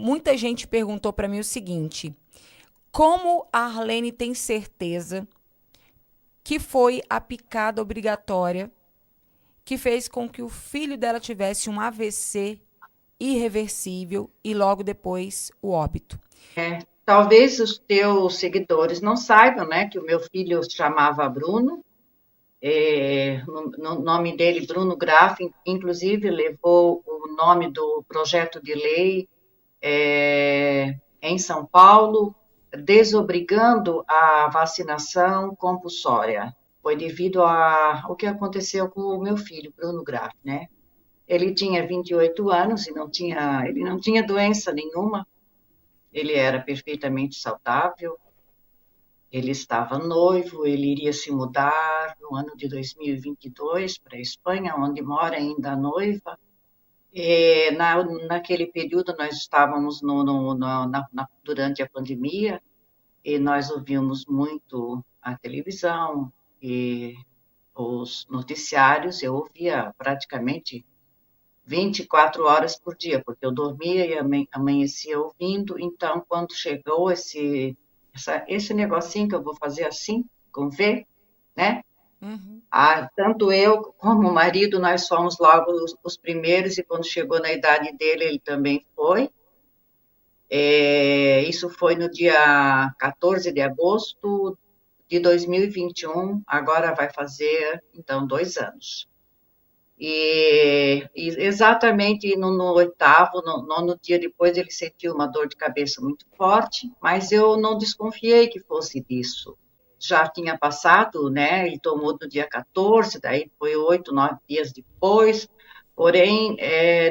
muita gente perguntou para mim o seguinte: como a Arlene tem certeza que foi a picada obrigatória que fez com que o filho dela tivesse um AVC irreversível e logo depois o óbito? Talvez os teus seguidores não saibam, né, que o meu filho se chamava Bruno, no nome dele, Bruno Graff, inclusive levou o nome do projeto de lei em São Paulo, desobrigando a vacinação compulsória. Foi devido ao que aconteceu com o meu filho, Bruno Graff, né? Ele tinha 28 anos e ele não tinha doença nenhuma, ele era perfeitamente saudável, ele estava noivo, ele iria se mudar no ano de 2022 para a Espanha, onde mora ainda a noiva. Naquele período, nós estávamos durante a pandemia e nós ouvimos muito a televisão e os noticiários. Eu ouvia praticamente 24 horas por dia, porque eu dormia e amanhecia ouvindo. Então, quando chegou esse negocinho que eu vou fazer assim, com V, né? Uhum. Tanto eu como o marido, nós fomos logo os primeiros, e quando chegou na idade dele, ele também foi. Isso foi no dia 14 de agosto de 2021, agora vai fazer, então, 2 anos. E exatamente no oitavo, no nono dia depois, ele sentiu uma dor de cabeça muito forte, mas eu não desconfiei que fosse disso. Já tinha passado, né? Ele tomou no dia 14, daí foi 8, 9 dias depois. Porém,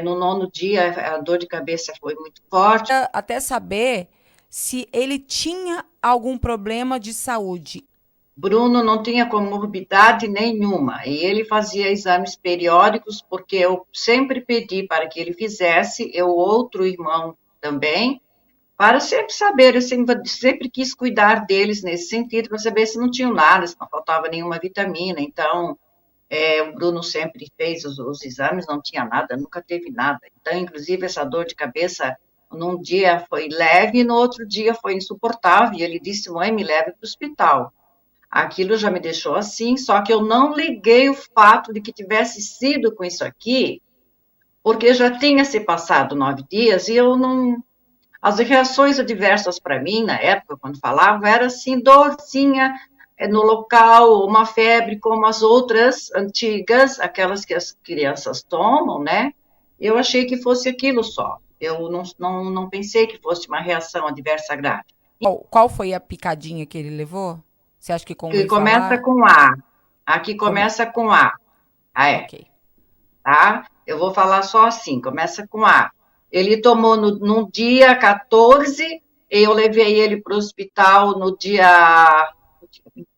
no nono dia, a dor de cabeça foi muito forte. Até saber se ele tinha algum problema de saúde. Bruno não tinha comorbidade nenhuma e ele fazia exames periódicos, porque eu sempre pedi para que ele fizesse, eu outro irmão também, para sempre saber. Eu sempre quis cuidar deles nesse sentido, para saber se não tinham nada, se não faltava nenhuma vitamina. Então, o Bruno sempre fez os exames, não tinha nada, nunca teve nada. Então, inclusive, essa dor de cabeça, num dia foi leve e no outro dia foi insuportável. E ele disse: mãe, me leve para o hospital. Aquilo já me deixou assim, só que eu não liguei o fato de que tivesse sido com isso aqui, porque já tinha se passado 9 dias e eu não. As reações adversas para mim, na época, quando falava, era assim, dorzinha no local, uma febre como as outras antigas, aquelas que as crianças tomam, né? Eu achei que fosse aquilo só. Eu não pensei que fosse uma reação adversa grave. Qual foi a picadinha que ele levou? Você acha que Que convém começa falar? com A. Aqui Come... começa com A. Ah, é. Ok. Tá? Eu vou falar só assim, começa com A. Ele tomou no dia 14, eu levei ele para o hospital no dia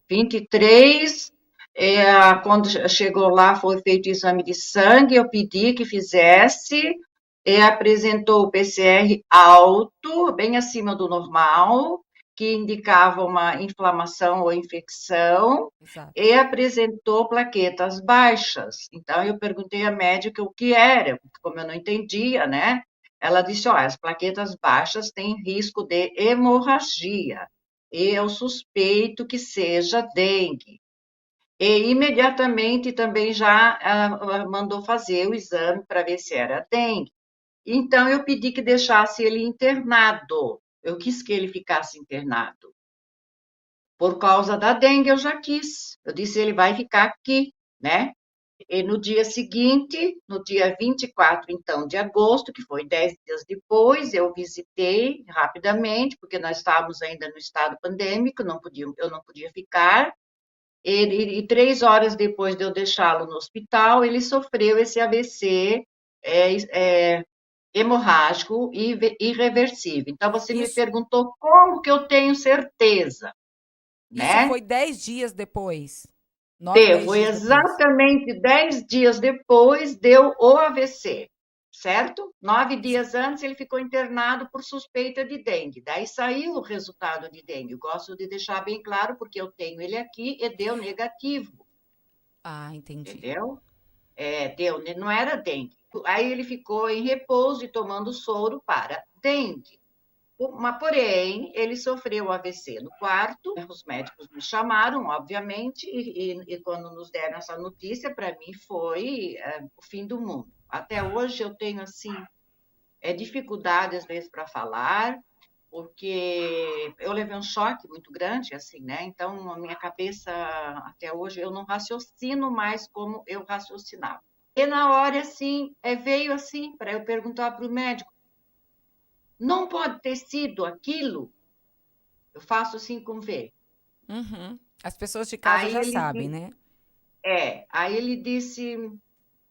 23. Quando chegou lá, foi feito o exame de sangue, eu pedi que fizesse, apresentou o PCR alto, bem acima do normal, que indicava uma inflamação ou infecção, Exato. e apresentou plaquetas baixas. Então, eu perguntei à médica o que era, como eu não entendia, né? Ela disse: olha, as plaquetas baixas têm risco de hemorragia, e eu suspeito que seja dengue. E imediatamente também já mandou fazer o exame para ver se era dengue. Então, eu pedi que deixasse ele internado. Eu quis que ele ficasse internado. Por causa da dengue, eu já quis. Eu disse: ele vai ficar aqui, né? E no dia seguinte, no dia 24, então, de agosto, que foi 10 dias depois, eu visitei rapidamente, porque nós estávamos ainda no estado pandêmico, eu não podia ficar. E 3 horas depois de eu deixá-lo no hospital, ele sofreu esse AVC hemorrágico e irreversível. Então, você me Isso, perguntou como que eu tenho certeza, isso né? foi 10 dias depois. 9, 10 Foi dias depois. exatamente 10 dias depois, deu o AVC, certo? 9 dias Exato. antes, ele ficou internado por suspeita de dengue. Daí saiu o resultado de dengue. Eu gosto de deixar bem claro, porque eu tenho ele aqui e deu negativo, Ah, entendi. entendeu? Deu, não era dengue. Aí ele ficou em repouso e tomando soro para entende? Mas, porém, ele sofreu AVC no quarto, os médicos me chamaram, obviamente, e quando nos deram essa notícia, para mim foi o fim do mundo. Até hoje eu tenho, assim, dificuldade, às vezes, para falar, porque eu levei um choque muito grande, assim, né? Então, a minha cabeça, até hoje, eu não raciocino mais como eu raciocinava. E na hora, assim, veio assim, para eu perguntar para o médico, não pode ter sido aquilo? Eu faço assim com V. Uhum. As pessoas de casa Aí já ele, sabem, né? aí ele disse,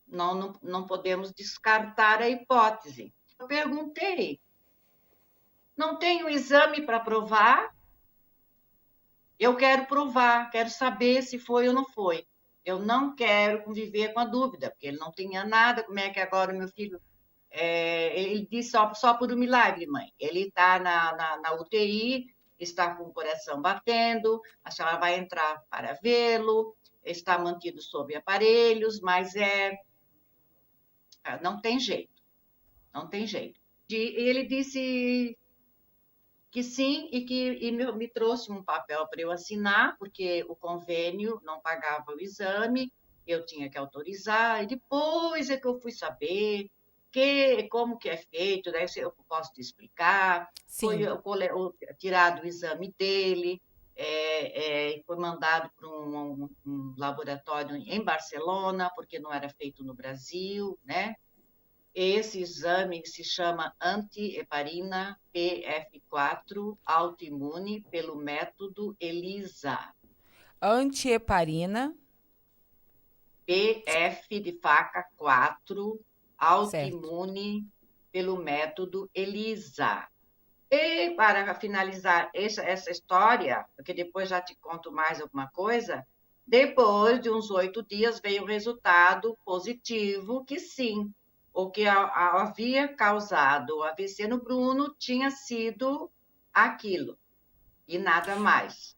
não podemos descartar a hipótese. Eu perguntei, não tem o exame para provar? Eu quero provar, quero saber se foi ou não foi. Eu não quero conviver com a dúvida, porque ele não tinha nada. Como é que agora o meu filho. Ele disse só por um milagre, mãe. Ele está na UTI, está com o coração batendo, a senhora vai entrar para vê-lo, está mantido sob aparelhos, mas não tem jeito, não tem jeito. E ele disse que sim me trouxe um papel para eu assinar, porque o convênio não pagava o exame, eu tinha que autorizar, e depois é que eu fui saber como que é feito, daí eu posso te explicar, foi Sim. tirado o exame dele, foi mandado para um laboratório em Barcelona, porque não era feito no Brasil, né? Esse exame se chama antiheparina PF4 autoimune pelo método ELISA. Antiheparina, PF de faca 4 certo. autoimune pelo método ELISA. E para finalizar essa história, porque depois já te conto mais alguma coisa, depois de uns 8 dias veio o resultado positivo que sim, o que havia causado o AVC no Bruno tinha sido aquilo e nada mais.